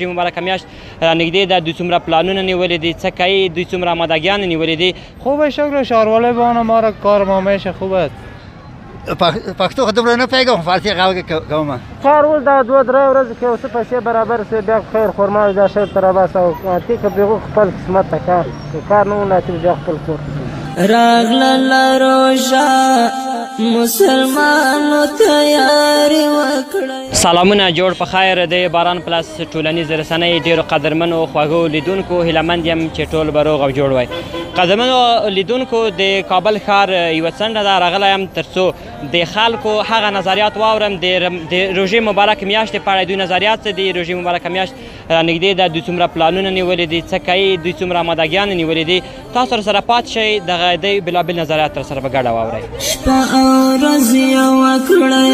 مبارکه میاشت نږدې ده، دوی څومره پلانونه نیولي دي، څه کوي، دوی څومره آمادگیان نیولي دي؟ خوبه شکل شهروالای بان ما را کار ما میشه خوب است. پښتو خو دومره نه پوهېږم، فارسي غږ کوم. کار اوس دا 2-3 ورځې کې اوس پیسې برابر سي بیا خیر خرما دا شی تر بس او تی که بيغو خپل قسمت ته کار نه وناتي بیا خپل کور راغله روژه مسلمانو تیاری وکړئ. سلامونه جوړ په خیر د باران پلس ټولنیز رسنۍ ډېرو قدرمنو خوږو لیدونکو هیلهمند یم چې ټول به روغ او جوړ وای. قدرمنو لیدونکو د کابل ښار یوه څنډه ده راغلی یم تر څو د خلکو هغه نظریات واورم د روژې مبارک میاشتې په اړه دوی نظریات څه دي. روژې مبارکه میاشت نږدې ده، دوی څومره پلانونه نیولي دي، څه کوي، دوی څومره آمادګیان نیولي دي. تاسو سره پاتې شئ دغه د بېلابېل نظریات تر سره په ګډه واورئ. شپه او ورځ یوه کړئ،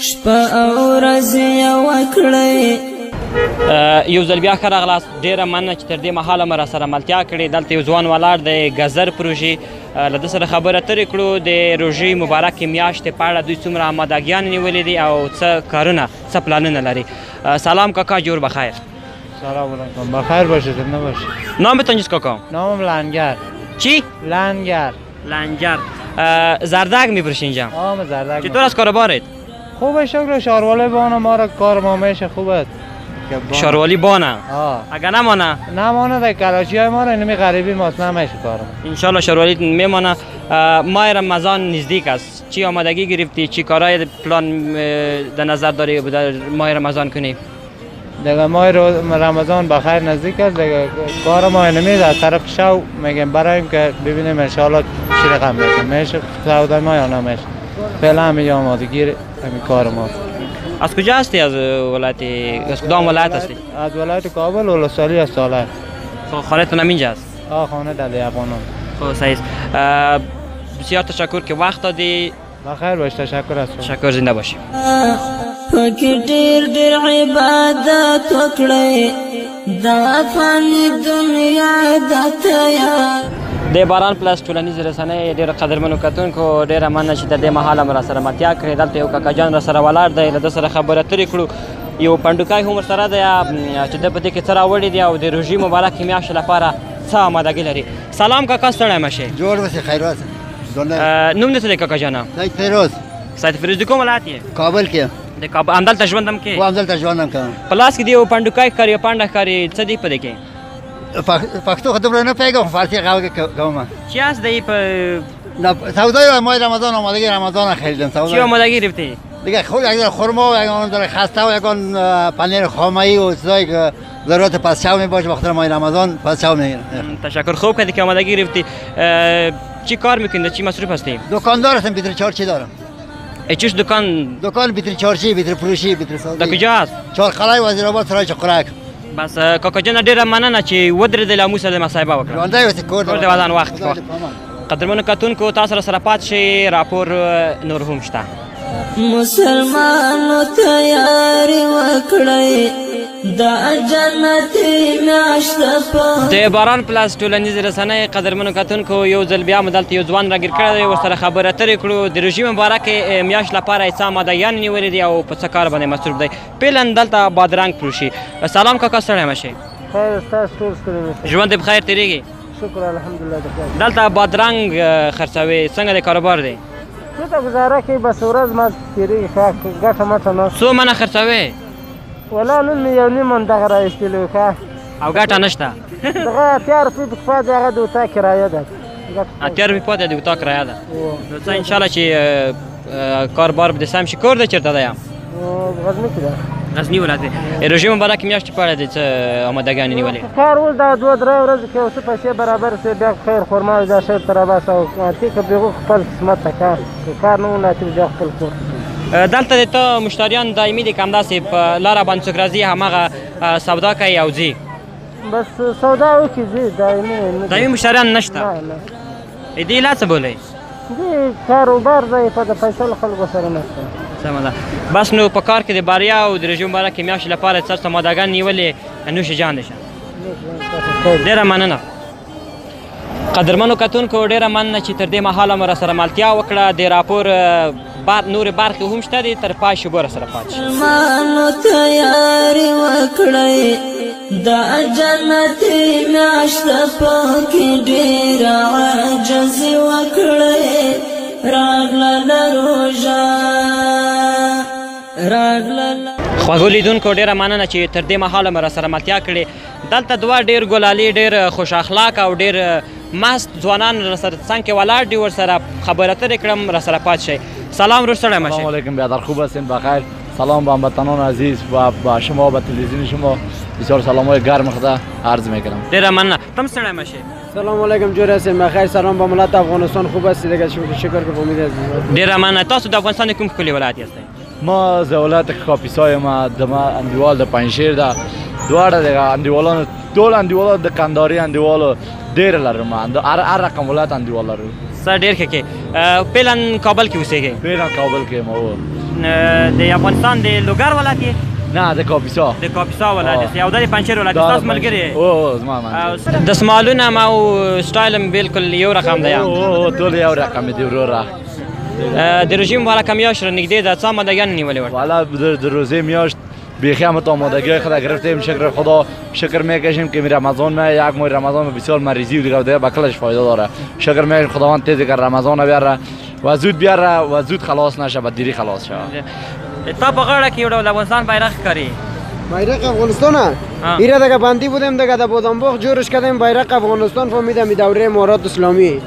شپه او ورځ یوه کړئ. یو ځل بیا ښه راغلاست. ډېره مننه چې تر دې مهاله مو راسره ملتیا کړې. دلته یو ځوان ولاړ دی ګزر پروژې، له ده سره خبرې اترې کړو د روژې مبارکې میاشتې په اړه دوی څومره آمادګیان نیولي دي او څه کارونه څه پلانونه لري. سلام کاکا، جور بخیر. سلام علیکم، بخیر باشید. نباشید. نامتان چیست کاکا؟ نامم لنگر. چی؟ لنگر. لنگر. زردک میفروشی اینجا؟ آه زردک. چطور از کاروبارت؟ خوبه شکل شهروالای بان ما را کار ما میشه خوب است. شهروالی بانه؟ اگر نمانه؟ نمانه در کلاشی های ما را اینمی غریبی ماست نمیشه کارم. انشالله شهروالی میمانه. ماه رمضان نزدیک است، چی آمادگی گرفتی؟ چی کارهای پلان در نظر داری در ماه رمضان کنی؟ دیگه ماه رمضان بخیر نزدیک است، دیگه کار ما اینمی از طرف شو میگم برایم که ببینیم انشالله چی رقم میشه سودای ما یا نمیشه. فعلا همین آمادگی همین کار ما. از کجا هستی؟ از ولایت از کدام ولایت هستی؟ از ولایت کابل ولسوالی از سالار. خانه‌تون همینجا است؟ خانه در یابانم. خب صحیح است. بسیار تشکر که وقت دادی. بخیر باش. تشکر است. تشکر، زنده باشی. پکې ډېر عبادت وکړئ دا فاني دنیا د تیار. د باران پلس ټولنیز رسنۍ ډېر قدرمنو کتونکو ډېره مننه چې د دې مهاله مو راسره ملتیا کړې. دلته یو کاکا جان راسره ولاړ دی، له ده سره خبرې اترې کړو. یو پنډوکی هم ورسره دی چې ده په دې کې څه راوړي دي او د روژې مبارکې میاشتې لپاره څه آمادګي لري. سلام کاکا، ستړی مه شئ. جوړ اوسئ، خیر اوسئ. نوم دې څه دی کاکا جانه؟ سید فیروز. سید فیروز د کوم ولایت یې؟ کابل کې. د کابل. همدلته ژوند هم کوې؟ همدلته ژوند هم کوم. په لاس کې د یو پنډوکی ښکاري، یو پنډه ښکاري، څه دی په دې کې؟ پښتو خو دومره نه پوهېږم، فارسي غږ کوم. چی هست دی په سودای ماه رمضان آمادگی رمضان خریدم. چی آمادگی گرفتی؟ دیگه خود یک خرما و یک داره خسته و یک پنیر خامه‌ای و چیزایی که ضرورت پس شو میباشه بخاطر ماه رمضان پس شو میگیرم. تشکر، خوب کردی که آمادگی گرفتی. چی کار میکنی؟ چی مصروف هستی؟ دکاندار هستم، بیتر چارچی دارم. چیش دکان بیتر چارچی، بیتر فروشی، بیتر سازی. در کجا هست؟ چهارخلای وزیرآباد سرای چقرک. بس کاکا جان ډېره مننه چې ودرېدل او موږ سره مصاحبه وکړه. ژوندی اوسې، کور ټول د ودان وخت. قدرمنو کتونکو تاسو سره پاتې شئ، راپور نور هم شته. مسلمانو تیاری وکړئ دا جنتي میاشت په. د باران پلس ټولنیز رسنۍ قدرمنو کتونکو یو ځل بیا مو دلته یو ځوان راګیر کړی دی، ورسره خبرې اترې کړو. د روژې مبارکې میاشت لپاره یې څه آمادګیان نیولي دي او په څه کار باندې مصروف دی. فعلا دلته بادرنګ فروشي. سلام کاکا، ستړی مه شئ. خیر ستاسو ټول ستړي مه شئ. ژوند دې بخیر تېرېږي؟ شکر الحمدلله. دلته بادرنګ خرڅوې، څنګه دی کاروبار دی؟ دلته ګزاره کوي، بس ورځ ماځ تېرېږي ښه ګټه مټه نه. څو منه خرڅوې؟ ولا نن مې یو نیم من دغه را ایستلی و ښه او ګټه نشته؟ دغه اتیا روپۍ پکې پاتې هغه د اطاق کرایه ده. اتیا روپۍ پاتې د اطاق کرایه ده. نو څه انشاءالله چې کاروبار به دې سم شي. کور دی چېرته دی؟ غزني کې ده. غزني ولایت دی. روژې مبارکې میاشتې په اړه دې څه آمادګیانې نیولې؟ کار اوس دا 2-3 ورځې کې اوس پیسې برابر سي بیا خیر خرما دا شی تر بس او تی که بيغو خپل قسمت ته کار نه وناتي بیا خپل کور. دلته د ته مشتریان دایمي دي که همداسې په لاره باندې څوک راځي هماغه سودا کوي او ځي؟ بس سودا وکړي ځي، دایمي مشتریان نشته؟ دې علت څه بولئ؟ دې کاروبار دی په د پیسو له خلکو سره نشته. سمه ده. بس نو په کار کې د بریا او د روژې مبارکې میاشتې لپاره څه آمادګان نیولې نوش جان دي شه. ډېره مننه. قدرمنو کتونکو ډېره مننه چې تر دې مهاله مو راسره ملتیا وکړه. د راپور نورې برخې هم شته دي، تر پای شبو راسره پاتې شئ. وکړی دا جنتي میاشت پکې ډېر عجز وکړی راغله روژه راغله. خوږو لیدونکو ډېره مننه چې تر دې مهاله مې راسره ملتیا کړې. دلته دوه ډېر ګلالي ډېر خوش اخلاق او ډېر مست ځوانان راسره څنګ کې ولاړ دي، ورسره خبرې اترې کړم، راسره پاتې شئ. سلام روز سړی مشه. سلام علیکم برادر، خوب هستین؟ بخیر. سلام به هموطنان عزیز و به شما و تلویزیون شما بسیار سلام‌های گرم خدا عرض میکنم. ډېره مننه. تم سړی مشه. سلام علیکم، جوړ هستین؟ بخیر. سلام به ملت افغانستان، خوب هستید؟ دیگه شکر که امید هستید. ډېره مننه. تاسو د افغانستان کوم ښکلي ولایت یاستئ؟ ما از ولایت کاپیسا یم، اندیوال د پنجشیر ده. دواړه دغه اندیوالان ټول اندیوالان د کندهاري اندیوالو ډېر لرم، هر رقم ولایت اندیوال لرو. سر ډېر ښه کې. فعلا کابل کې اوسېږئ؟ فعلا کابل کې یم. د افغانستان د لوګر ولایت یې؟ نه، د کاپیسا. د کاپیسا ولایت یې او د پنجشیر ولایت. ستاسو ملګري؟ او زما ملګري. دستمالونه ما او سټایل هم بالکل یو رقم دی؟ او ټول یو رقم دی وروره. د رژیم مبارکه میاشت را نږدې ده، څه آمادګیان نیولې ورته؟ والا د روزه میاشت بیخی هم تا آمادگی خود گرفتیم، شکر خدا شکر میکشیم که رمضان یک ماه رمضان بسیار مریضی و دیگه به کلش فایده داره. شکر میکشیم خداوند تیزی که رمضان بیاره و زود بیاره و زود خلاص نشه، به دیری خلاص شه. تا په غاړه کې یو ډول افغانستان بیرغ ښکاري. بیرق افغانستان ایره دیگه بندی بودیم دیگه در بادامباغ جورش کردیم بیرق افغانستان فهمیدم دوره امارات اسلامی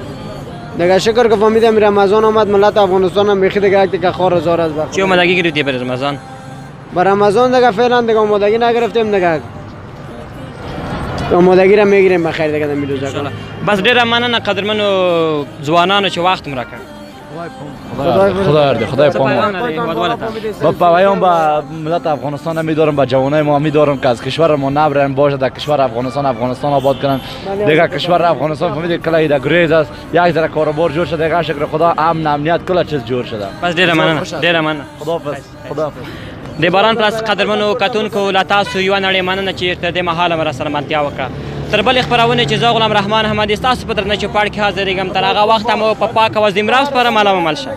دیگه. شکر که فهمیدم رمضان آمد، ملت افغانستان هم بیخی دیگه یک دیگه خار هزار از بخیر. چی آمادگی گرفتی برای رمضان؟ برای رمضان دیگه فعلا دیگه آمادگی نگرفتیم دیگه، آمادگی را میگیریم بخیر دیگه در روزا. بس ډیره مننه قدرمنو ځوانانو چې وخت مو راکړ. خدای با پیام به ملت افغانستان میدارم، به جوانای ما میدارم که از کشور ما نبرن، باشه در کشور افغانستان آباد کنن دیگه. کشور افغانستان فهمیدید کلا ایده گریز است، یک ذره کاروبار جور شده دیگه. شکر خدا امن امنیت کلا چیز جور شده. بس ډیره مننه. خداحافظ. د باران پلس قدرمنو کتونکو له تاسو یوه نړۍ مننه چې تر دې مهاله مې راسره ملتیا وکړه. تر بلې خپرونې چې زه غلام رحمان احمدي ستاسو په درنه چوپاړ کې حاضرېږم، تر هغه وخته مو په پاک او ذمراو سپارم. الله مو مل شه.